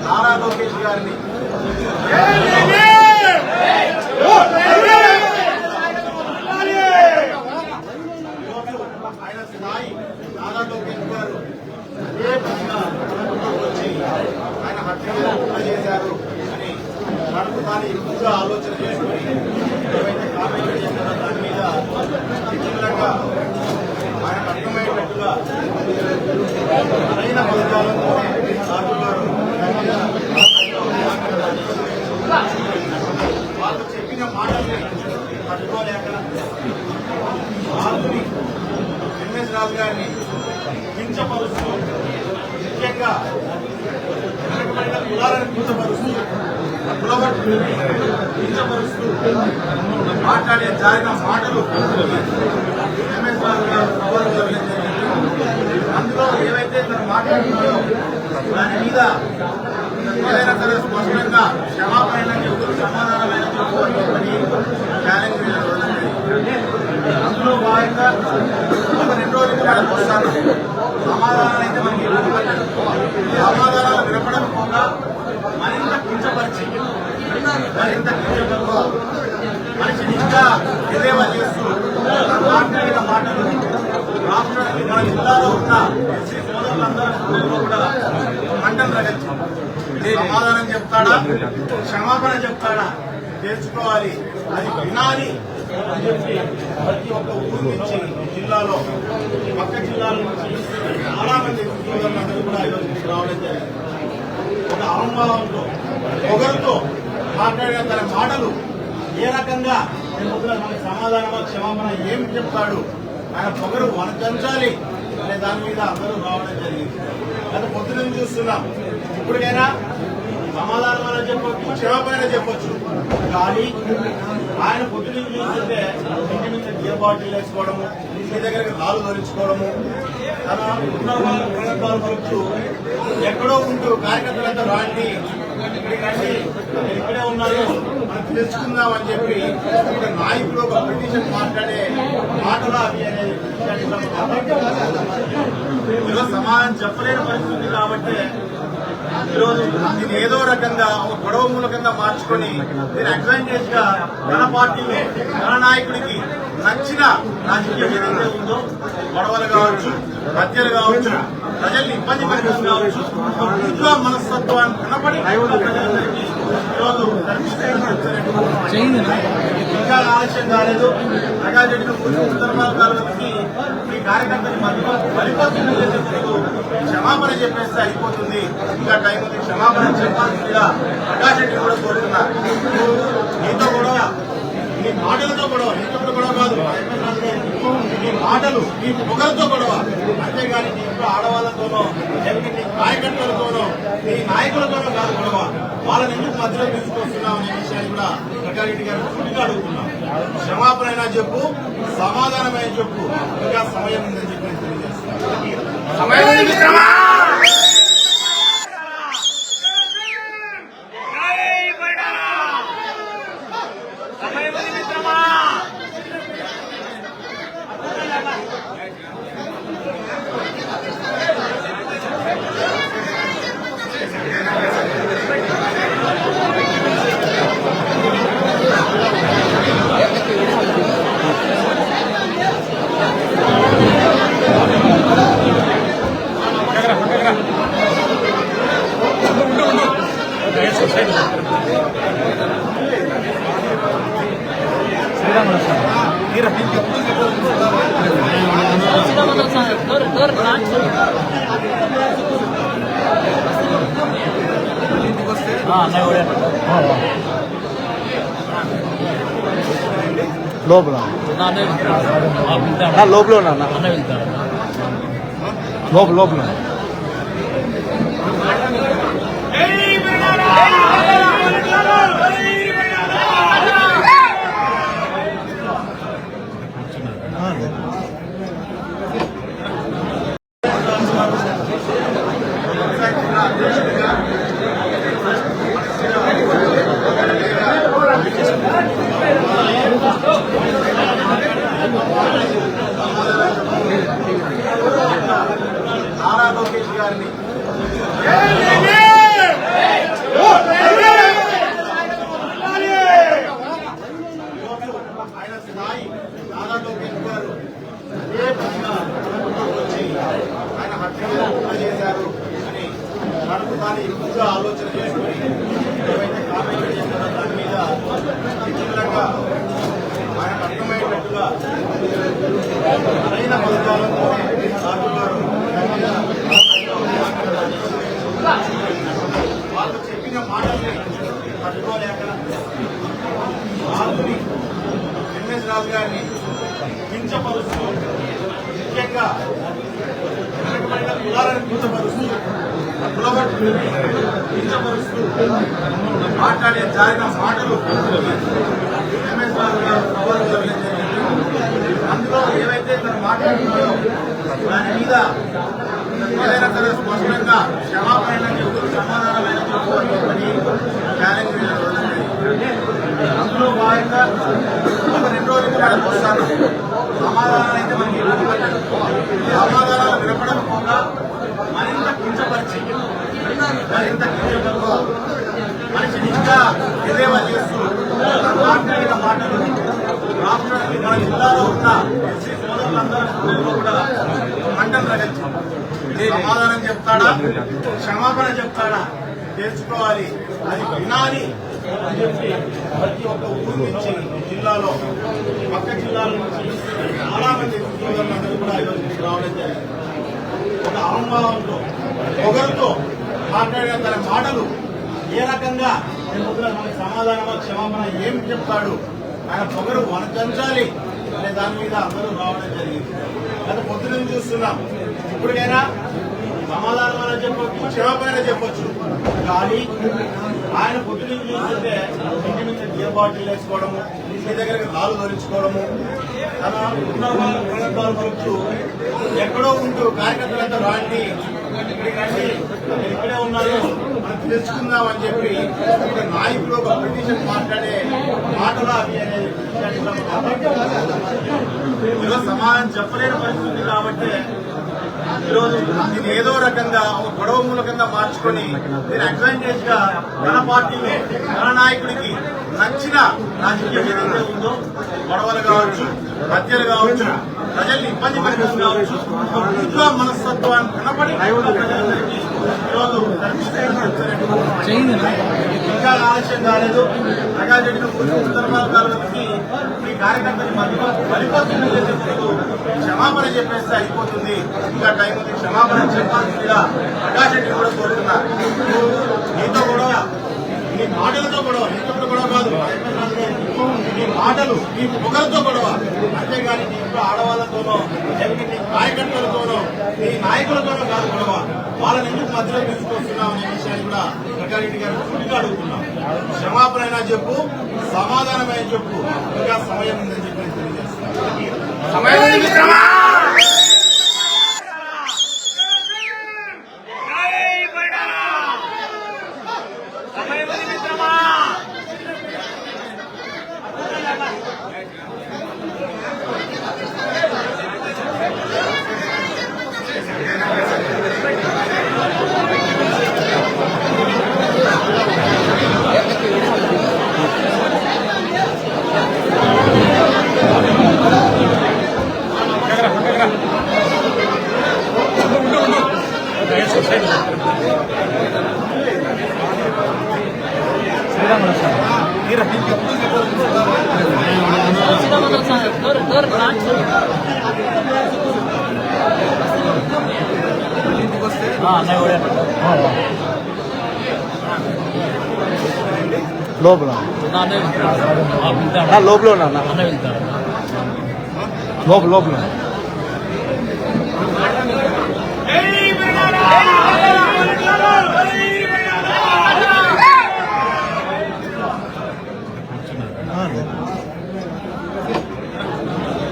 నారా లోకేష్ గారిని ఆయన స్థాయి నారా లోకేష్ గారు ఏ విధంగా వచ్చి ఆయన హత్య చేశారు అని నడుపుతాన్ని ఎక్కువగా ఆలోచన చేసుకుని ఏవైతే కామెంట్ చేశారో దాని మీద విభిన్నంగా ఆయన అర్థమయ్యేటట్టుగా సరైన పథకాలతోనే సాగు గారు వాళ్ళు చెప్పిన మాటల్ని పట్టుకోలేక వాళ్ళని ఎంఎస్ రాజు గారిని కించపరుస్తూ ముఖ్యంగా వెనకబడిన కులాలను కించపరుస్తూ కించపరుస్తూ మాట్లాడే జారిన మాటలు ఎంఎస్ రాజు గారు సవాలు జరిగింది. అందులో ఏవైతే తను మాట్లాడుతున్నారో దాని మీద ఏదైనా సరే స్పష్టంగా క్షమాపణ చెబుతూ సమాధానమైన చెప్పుకోవాలని ఛాలెంజ్ అందులో భాగంగా ఒక 2 రోజులు వస్తాను. సమాధానాలు అయితే మనకి సమాధానాలు వినపడకపోగా మరింత కించపరిచి మనిషిని ఇంకా ఎదేవా చేస్తూ మాట్లాడిన మాటలు రాష్ట్రానికి మన జిల్లాలో ఉన్న ఎస్సీ సోదరులందరూ కూడా మంటలు రగించారు. సమాధానం చెప్తాడా, క్షమాపణ చెప్తాడా తెలుసుకోవాలి, అది వినాలి అని చెప్పి ప్రతి ఒక్క ఊరు నుంచి జిల్లాలో పక్క జిల్లాల నుంచి చాలా మంది సోదరులందరూ కూడా ఈరోజు రావడం జరిగింది. ఒక అహంభావంతో పొగరుతో మాట్లాడిన తన మాటలు ఏ రకంగా మనకి సమాధానమా క్షమాపణ ఏం చెప్తాడు, ఆయన పొగరు వనకంచాలి అనే దాని మీద అందరూ రావడం జరిగింది. గత పొద్దున చూస్తున్నాం. ఇప్పటికైనా సమాధానం చెప్పొచ్చు, క్షమాపణ చెప్పొచ్చు. కానీ ఆయన పొద్దున చూస్తుంటే ఇంటి మీద బియర్ బాటిల్ వేసుకోవడము, ఇంటి దగ్గరికి రాళ్ళు ధరించుకోవడము, తన ఉన్నతాలు పలుకుతూ ఎక్కడో ఉంటూ కార్యకర్తలంతా రాండి ఇక్కడికండి ఇక్కడే ఉన్నారు మనం తెలుసుకుందామని చెప్పి ఇక్కడ నాయకుడు ఒక పిటిషన్ మాట్లాడే మాటలు అవి అనేది ఈరోజు సమాధానం చెప్పలేని పరిస్థితి కాబట్టి ఈరోజు దీన్ని ఏదో రకంగా ఒక గొడవ మూలకంగా మార్చుకొని దీని అడ్వాంటేజ్ గా తన పార్టీలో తన నాయకుడికి నచ్చిన రాజకీయం ఏదైతే ఉందో గొడవలు కావచ్చు, హత్యలు కావచ్చు, ప్రజల్ని ఇబ్బంది పరిస్థితులు కావచ్చు, పూర్తిగా మనస్తత్వాన్ని కనపడి ప్రజలందరికీ ఈరోజు ఇంకా ఆలస్యం కాలేదు. ప్రకాశ్ రెడ్డిని పూర్తి సందర్భాల కాలంకి ఈ కార్యకర్తని మరిపోతుంది క్షమాపణ చెప్పేస్తే అయిపోతుంది. ఇంకా టైం ఉంది, క్షమాపణ చెప్పాల్సిందిగా ప్రకాశ్ రెడ్డి కూడా కోరుతున్నారు. నీతో గొడవ, నీ మాటలతో గొడవ, నీతో గొడవ కాదు, నీ మాటలు నీ పొగలతో గొడవ, అంతేగాని నీ ఇంట్లో ఆడవాళ్లతోనో లేకపోతే నీ కార్యకర్తలతోనో నీ నాయకులతోనో కాదు గొడవ. వాళ్ళని ఎందుకు మధ్యలో తీసుకొస్తున్నావు అనే విషయాన్ని కూడా ప్రకాశ్ రెడ్డి గారు పూర్తిగా అడుగుతున్నాం. క్షమాపణ అయినా చెప్పు, సమాధానమైన చెప్పు, ఇంకా సమయం ఉందని చెప్పి తెలియజేస్తున్నాను. లోపల లోపల లోపల ఆయన స్థాయి దాదాపు గారు అదే పనిగా వచ్చి ఆయన హత్య చేశారు అని తనకు తాను ఎక్కువగా ఆలోచన చేసుకుని ఏవైతే కామెంట్ చేశారో దాని మీద విచిత్రంగా ఆయన అర్థమయ్యేటట్టుగా సరైన పథకాలతోనే రాజు గారు వాళ్ళు చెప్పిన మాటల్ని పట్టుకోలేక రాజుని ఎంఎస్ రాజు గారిని కించపరుస్తూ ముఖ్యంగా వెనకబడిన కులాలను కించపరుస్తూ కులబట్టుని కించపరుస్తూ మాట్లాడే జారిన మాటలు ఎంఎస్ రాజు గారు సవాలు జరిగింది. అందులో ఏవైతే తను మాట్లాడుతున్నారో దాని మీద ఏదైనా సరే స్పష్టంగా క్షమాపణ చెబుతూ సమాధానమైన చెప్పని ఛాలెంజ్ అందులో భాగంగా ఒక 2 రోజులు వస్తాను. సమాధానాలు అయితే మనకి సమాధానాలు వినపడకపోగా మరింత కించపరిచి మనిషిని ఇంకా ఎదేవా చేస్తూ మాట్లాడిన మాటలు రాష్ట్ర మన జిల్లాలో ఉన్న ఎస్సీ సోదరులందరూ కూడా మంటలు రగించింది. సమాధానం చెప్తాడా, క్షమాపణ చెప్తాడా తెలుసుకోవాలి, అది వినాలి అని చెప్పి ప్రతి ఒక్క ఊరు నుంచి జిల్లాలో పక్క జిల్లాల నుంచి చాలా మంది సోదరులందరూ కూడా ఈరోజు రావడం జరిగింది. ఒక అహంభావంతో పొగరుతో మాట్లాడిన తన మాటలు ఏ రకంగా మనకి సమాధానమా క్షమాపణ ఏం చెప్తాడు, ఆయన పొగరు వనకంచాలి అనే దాని మీద అందరూ రావడం జరిగింది. గత పొద్దున చూస్తున్నాం. ఇప్పటికైనా సమాధానం అని చెప్పొచ్చు, క్షమాపణ చెప్పొచ్చు. కానీ ఆయన పొద్దున చూస్తుంటే ఇంటి నుంచి బియ్య బాటిల్ వేసుకోవడము, ఇంటి దగ్గరికి రాళ్ళు ధరించుకోవడము, తన ఉన్నతాలు పలుకుతూ ఎక్కడో ఉంటూ కార్యకర్తలంతా రాండి ఇక్కడికండి ఇక్కడే ఉన్నారు మనం తెలుసుకుందాం అని చెప్పి ఒక నాయకుడు ఒక పిటిషన్ మాట్లాడే మాటలు అవి అనేది ఈరోజు సమాధానం చెప్పలేని పరిస్థితి కాబట్టి ఈరోజు దీన్ని ఏదో రకంగా ఒక గొడవ మూలకంగా మార్చుకొని దీని అడ్వాంటేజ్ గా తన పార్టీలో తన నాయకుడికి నచ్చిన రాజకీయం ఏదైతే ఉందో గొడవలు కావచ్చు, హత్యలు కావచ్చు, ప్రజల్ని ఇబ్బంది పరిస్థితులు కావచ్చు, ఉద్యోగ మనస్తత్వాన్ని కనపడి ప్రజలందరికీ ఈరోజు ఇంకా ఆలస్యం కాలేదు. ప్రకాష్ రెడ్డిని సందర్భాలకి ఈ కార్యకర్తని మధ్యలో పరిపక్వం చేసేందుకు క్షమాపణ చెప్పేస్తే అయిపోతుంది. ఇంకా టైం ఉంది, క్షమాపణ చెప్పాల్సిందిగా ప్రకాష్ రెడ్డి కూడా కోరుతున్నారు. నీతో గొడవ, నీ మాటలతో గొడవ, నీతో గొడవ కాదు, నీ మాటలు నీ పొగలతో గొడవ, అంతేగాని నీ ఇంట్లో ఆడవాళ్లతోనో లేకపోతే నీ కార్యకర్తలతోనో నీ నాయకులతోనో కాదు గొడవ. వాళ్ళని ఎందుకు మధ్యలో తీసుకొస్తున్నాం అనే విషయాన్ని కూడా ప్రకాష్ రెడ్డి గారు పూర్తిగా అడుగుతున్నాం. క్షమాపణ అయినా చెప్పు, సమాధానమైన చెప్పు, ఇంకా సమయం ఉందని చెప్పి తెలియజేస్తున్నాం. లోపల లోపల లోపల